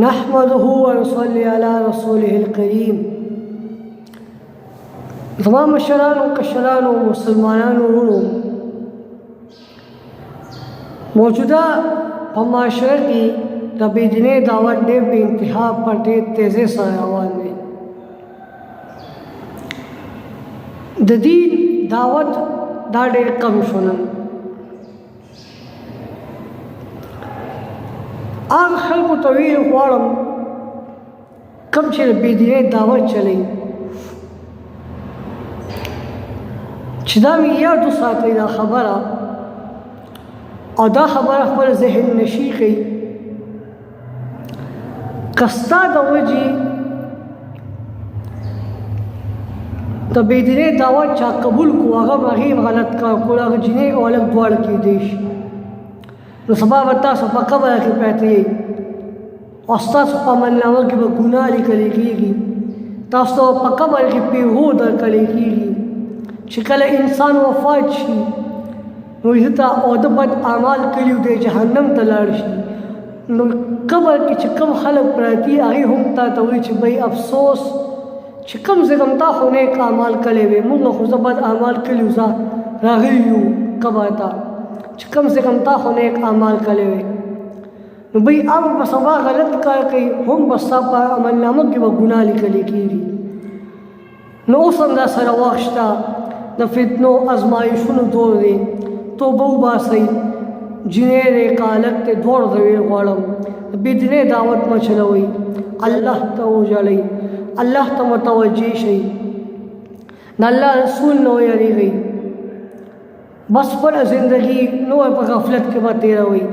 نحمده ونصلي على رسوله الكريم. زما مشرانو کشرانو مسلمانانو ورونو، موجوده په معاشره کې د بېدینۍ دعوت ډېر بې انتها پر ډېر تیزۍ سره روان دی. د دین دعوت دا ډېر کم شو نن. هغه خلکو ته ویل غواړم کوم چې د بېدینۍ دعوت چلی، چې دا مې یاد وساتئ دا خبره، او دا خبره خپل ذهن نشي کړئ. که ستا د وجې د بېدینۍ دعوت چا قبول کړو، هغه هغې غلط کار کړو، هغه جنۍ او هلک دواړه کېدی شي، نو سبا به تاسو په قبر کې پراته یئ او ستاسو په عملنامه کې به ګناه لیکلی کېږي، تاسو ته په قبر کې پیغور درکړی کېږي چې کله انسان وفات شي نو ته او د بد اعمال کړي دی جهنم ته لاړ شي، نو قبر کې چې کوم خلک پراته دي هغې هم تا ته وایي چې بی افسوس چې کوم ځای هم تا خو نیک اعمال کړی وی، موږ خو زه بد اعمال کړي زه راغلی یو قبر ته، چې کوم ځای هم تا خو نیک اعمال کړی وی، نو بی هغه به سبا غلط کار کوي، هم به ستا په عملنامه کې به ګناه لیکلی کېږي. نو اوس هم دا سره وخت شته، د فتنو ازمایښونو دور دی، توبه وباسئ، جنۍ دی که هلک دی دواړو ته ویل غواړم د بېدینۍ دعوت مه چلوئ، الله ته وژاړئ، الله ته متوجه شئ، د الله رسول نه ویریږئ، بس خپله زندګي نو په غفلت کې به تېروئ.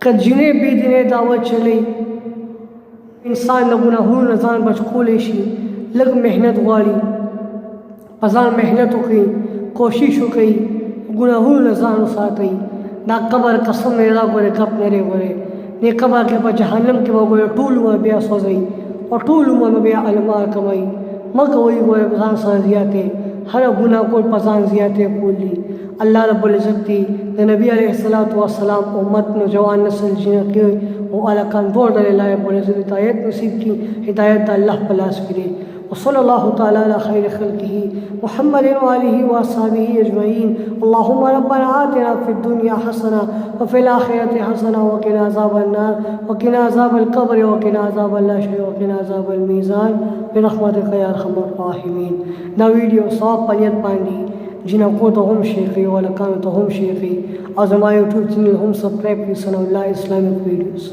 که جنۍ بېدینۍ دعوت چلی، انسان د ګناهونو نه ځان بچ کولی شي، لږ محنت غواړي، په ځان محنت وکړئ، کوشش وکړئ، ګناهونو نه ځان وساتئ. دا قبر قسم دی دا ګورې کپ نه دی ګورې، دې قبر کې په جهنم کې به ګورې ټول عمر بیا سوځئ او ټول عمر به بیا المار کوئ. مه کوئ ګورې په ځان سره زیاتې، هره ګناه کول په ځان زیاتې کول دي. الله رب العزت دی د نبی علیه الصلاۃ والسلام امت نوجوان نسل جنکې او هلکان دواړو ته الله رب العزت هدایت نصیب کړي. هدایت د الله په لاس کې دی. وصلى الله تعالى على خير خلقه محمد وآله وأصحابه أجمعين. اللهم ربنا آتنا في الدنيا حسنة وفي الآخرة حسنة وقنا عذاب النار وقنا عذاب القبر وقنا عذاب اللاشر وقنا عذاب الميزان برحمتك يا أرحم الراحمين. دا ویډیو ثواب پلیت باندې جنکو ته هم شیخي ولکانو ته هم شیخي، او زما یوټیوب چینل هم سبسکرایب کړئ، ثناء الله اسلامیک ویډیوز.